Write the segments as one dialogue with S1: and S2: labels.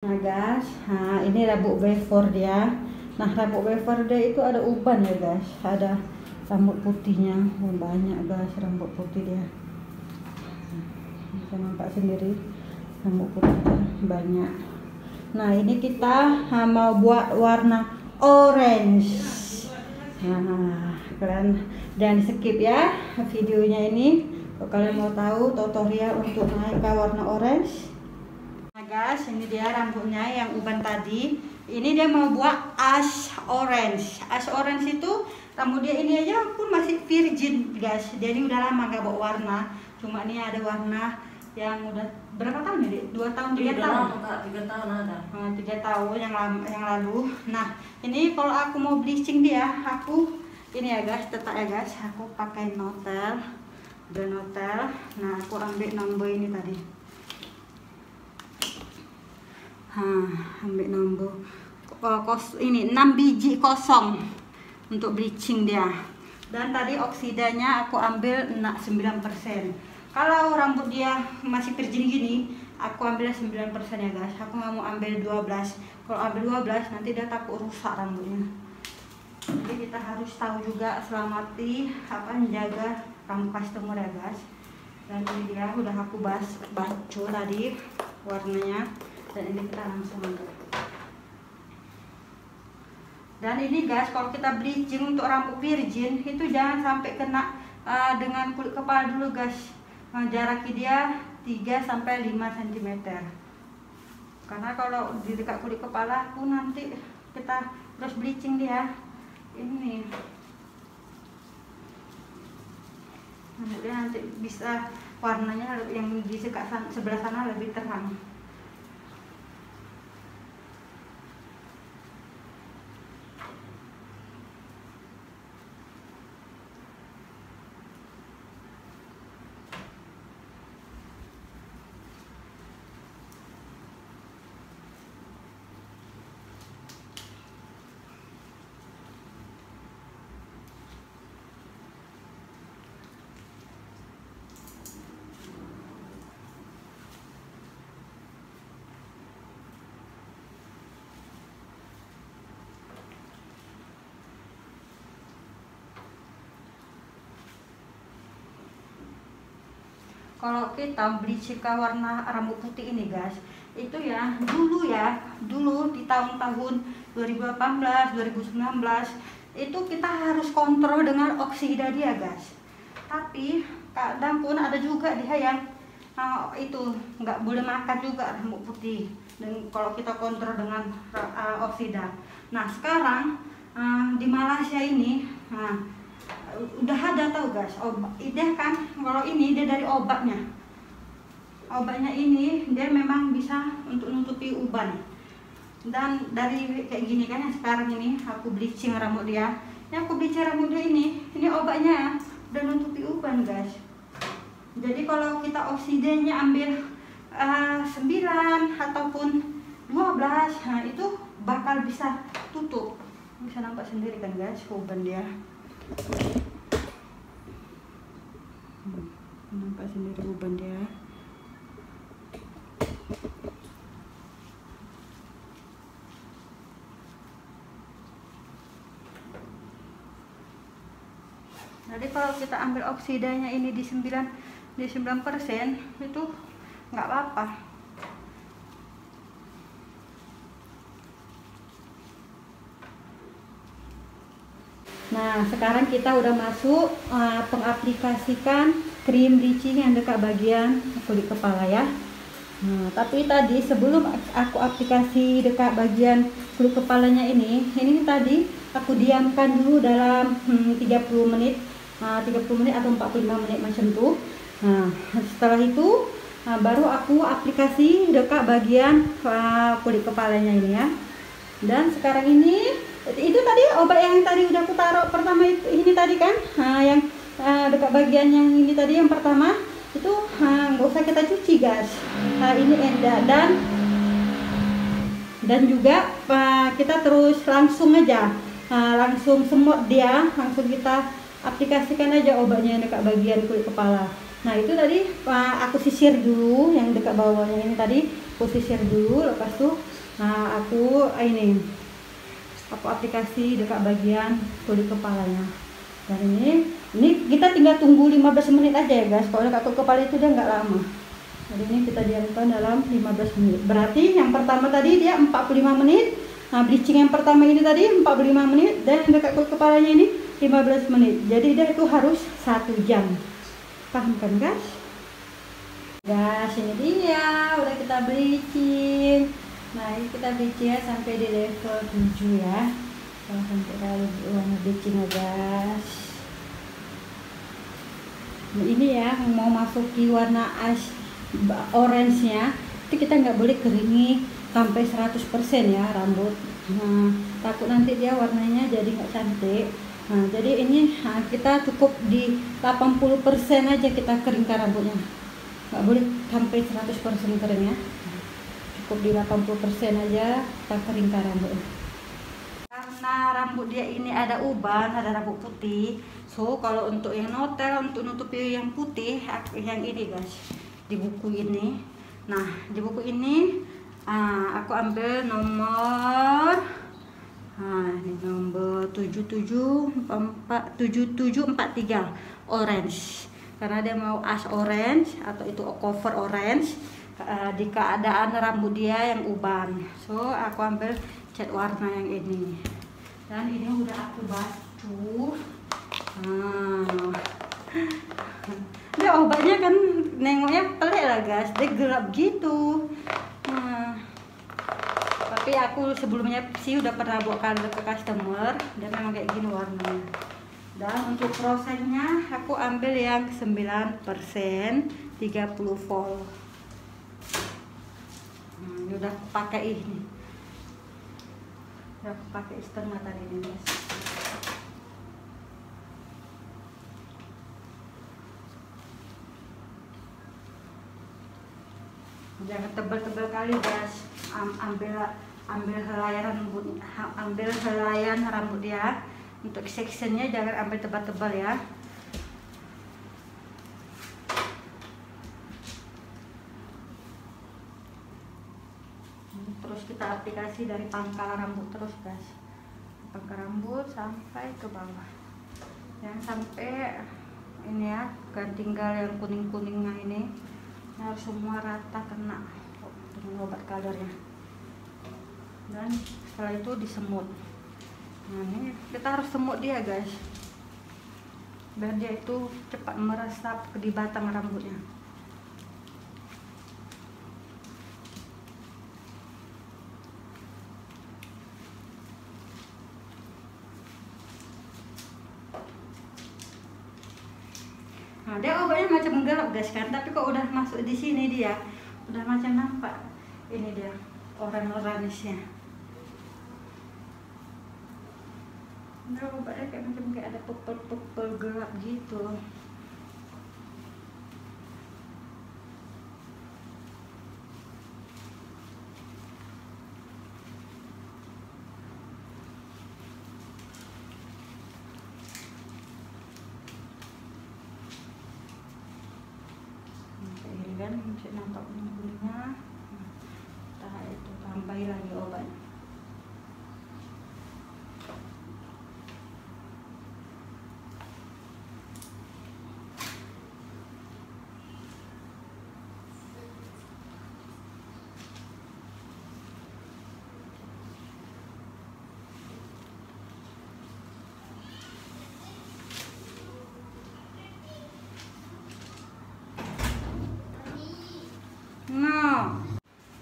S1: Nah guys, nah ini rambut bever dia. Nah rambut bever dia itu ada uban ya guys, ada rambut putihnya. Banyak guys rambut putih dia. Bisa nampak sendiri rambut putihnya banyak. Nah ini kita mau buat warna orange. Nah kalian jangan skip ya videonya ini kalau kalian mau tahu tutorial untuk naik ke warna orange. Nah guys, ini dia rambutnya yang uban tadi. Ini dia mau buat ash orange. Ash orange itu rambut dia ini aja pun masih virgin guys. Jadi udah lama gak bawa warna. Cuma ini ada warna yang udah berapa tahun ya? 2 tahun, 3 tahun?
S2: 3 tahun ada.
S1: 3 tahun yang lalu. Nah, ini kalau aku mau bleaching dia, aku ini ya guys, tetap ya guys, aku pakai notel, brand notel. Nah, aku ambil nomor ini tadi. Ambil nomor ini 6 biji kosong untuk bleaching dia. Dan tadi oksidanya aku ambil 9%. Kalau rambut dia masih virgin gini, aku ambil 9% ya guys. Aku nggak mau ambil 12. Kalau ambil 12 nanti dia takut rusak rambutnya. Jadi kita harus tahu juga selamati menjaga rambut customer ya guys. Dan ini dia udah aku baca tadi warnanya. Dan ini kita langsung ambil. Dan ini guys, kalau kita bleaching untuk rambut virgin itu jangan sampai kena dengan kulit kepala dulu guys. Jaraknya dia 3-5 cm. Karena kalau di dekat kulit kepala aku nanti kita terus bleaching dia ini. Kemudian nanti bisa warnanya yang di sebelah sana lebih terang. Kalau kita bleaching ke warna rambut putih ini guys, itu ya dulu di tahun-tahun 2018, 2019 itu kita harus kontrol dengan oksida dia guys. Tapi kadang pun ada juga dia yang itu nggak boleh makan juga rambut putih. Dan kalau kita kontrol dengan oksida. Nah sekarang di Malaysia ini udah ada tahu guys dia kan, kalau ini dia dari obatnya ini dia memang bisa untuk nutupi uban. Dan dari kayak gini kan yang sekarang ini aku bleaching rambut dia, ini obatnya udah nutupi uban guys. Jadi kalau kita oksidanya ambil 9 ataupun 12, nah itu bakal bisa tutup. Bisa nampak sendiri kan guys uban dia. Nampak sendiri uban dia. Jadi kalau kita ambil oksidanya ini di 9% itu nggak apa-apa. Nah sekarang kita udah masuk pengaplikasikan krim bleaching yang dekat bagian kulit kepala ya. Tapi tadi sebelum aku aplikasi dekat bagian kulit kepalanya ini tadi aku diamkan dulu dalam 30 menit atau 45 menit macam tuh. Setelah itu baru aku aplikasi dekat bagian kulit kepalanya ini ya. Dan sekarang ini itu tadi obat yang tadi udah aku taruh pertama ini tadi kan, yang dekat bagian yang ini tadi yang pertama itu nggak usah kita cuci guys. Ini endah dan juga kita terus langsung aja langsung semut dia, langsung kita aplikasikan aja obatnya yang dekat bagian kulit kepala. Nah itu tadi aku sisir dulu yang dekat bawahnya ini tadi, aku sisir dulu, lepas tuh Nah, aku aplikasi dekat bagian kulit kepalanya. Dan ini kita tinggal tunggu 15 menit aja ya guys. Kalau dekat kulit kepala itu dia nggak lama. Jadi ini kita diamkan dalam 15 menit. Berarti yang pertama tadi dia 45 menit. Nah, bleaching yang pertama ini tadi 45 menit, dan dekat kulit kepalanya ini 15 menit. Jadi dia itu harus 1 jam. Paham kan guys? Guys, ini dia udah kita bleaching. Nah, ini kita bleaching ya sampai di level 7 ya. Kalau sampai kali warna bleaching ya guys. Nah, ini ya mau masuki warna orange nya, itu kita nggak boleh keringi sampai 100% ya rambut. Nah, takut nanti dia warnanya jadi nggak cantik. Nah, jadi ini kita cukup di 80% aja kita keringkan rambutnya. Nggak boleh sampai 100% kering ya. Cukup di 80% aja kita keringkan rambutnya. Karena rambut dia ini ada uban, ada rambut putih. So, kalau untuk yang notel, untuk nutupi yang putih, yang ini guys, di buku ini. Nah, di buku ini aku ambil nomor ini nomor 7743 orange, karena dia mau as orange atau itu cover orange di keadaan rambut dia yang uban. So aku ambil cat warna yang ini, dan ini udah aku basuh. Dia obatnya kan nengoknya pelik lah guys, dia gelap gitu. Tapi aku sebelumnya sih udah pernah buat color ke customer, dan memang kayak gini warnanya. Dan untuk prosesnya aku ambil yang 9% 30 volt. Ini udah aku pakai ini. Udah aku pakai setengah tadi ini guys. Jangan tebal-tebal kali guys. Ambil helaian rambut dia. Untuk sectionnya jangan ambil tebal-tebal ya. Terus kita aplikasi dari pangkal rambut terus guys, pangkal rambut sampai ke bawah, yang sampai ini ya, kan tinggal yang kuning-kuningnya ini harus semua rata kena dengan obat colornya. Dan setelah itu disemut. Nah, ini kita harus semut dia guys, biar dia itu cepat meresap di batang rambutnya. Nah, dia obatnya macam gelap guys kan, tapi kok udah masuk di sini dia udah macam nampak ini dia orange-nya. Nah, obatnya kayak ada purple gelap gitu. Ini kan masih nampak kuning-kuningnya. Nah, itu tambahin lagi obatnya.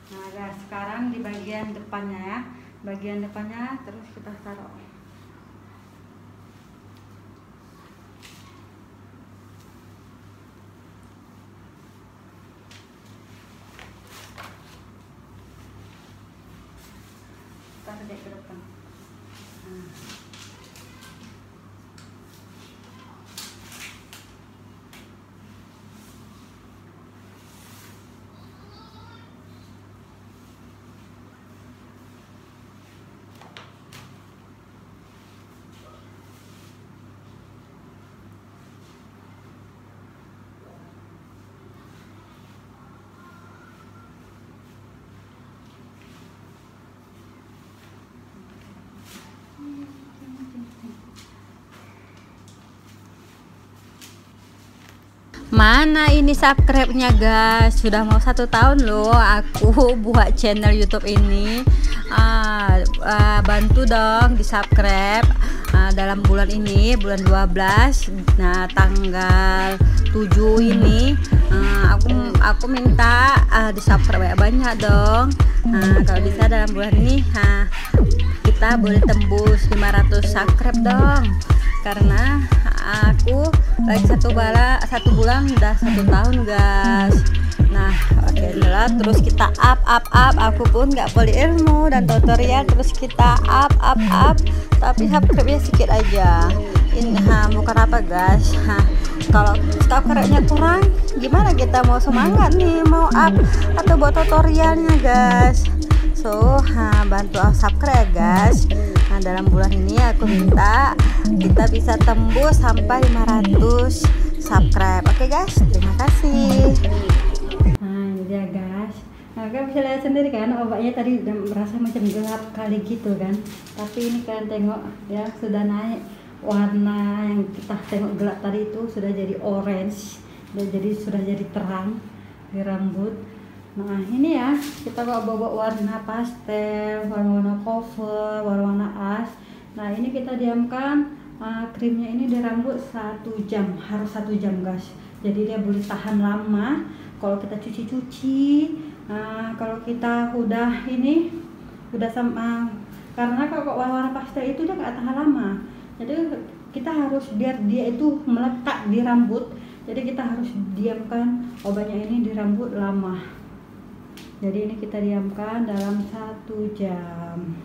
S1: Nah guys, sekarang di bagian depannya ya, bagian depannya terus kita taruh. Taruh dia ke depan. Mana ini subscribe-nya guys? Sudah mau 1 tahun loh aku buat channel YouTube ini. Bantu dong di subscribe dalam bulan ini, bulan 12. Nah, tanggal 7 ini aku minta di subscribe banyak dong. Kalau bisa dalam bulan ini kita boleh tembus 500 subscribe dong. Karena aku lagi satu bulan udah 1 tahun guys. Nah oke lah, terus kita up. Aku pun nggak boleh ilmu dan tutorial, terus kita up. Tapi subscribe-nya sedikit aja. Ini bukan apa guys. Kalau subscribe-nya kurang, gimana kita mau semangat nih mau up atau buat tutorialnya guys. So bantu subscribe guys. Nah, dalam bulan ini aku minta kita bisa tembus sampai 500 subscribe. Oke guys, terima kasih. Nah ini dia guys. Nah kalian bisa lihat sendiri kan, obatnya tadi udah merasa macam gelap kali gitu kan. Tapi ini kalian tengok ya, sudah naik warna yang kita tengok gelap tadi itu sudah jadi orange, sudah jadi terang di rambut. Nah ini ya, kita bawa warna pastel, warna cover, warna as. Nah ini kita diamkan krimnya ini di rambut 1 jam, harus 1 jam guys. Jadi dia boleh tahan lama kalau kita cuci. Kalau kita udah sama, karena kalau warna pastel itu dia nggak tahan lama. Jadi kita harus biar dia itu melekat di rambut. Jadi kita harus diamkan obatnya ini di rambut lama. Jadi ini kita diamkan dalam 1 jam.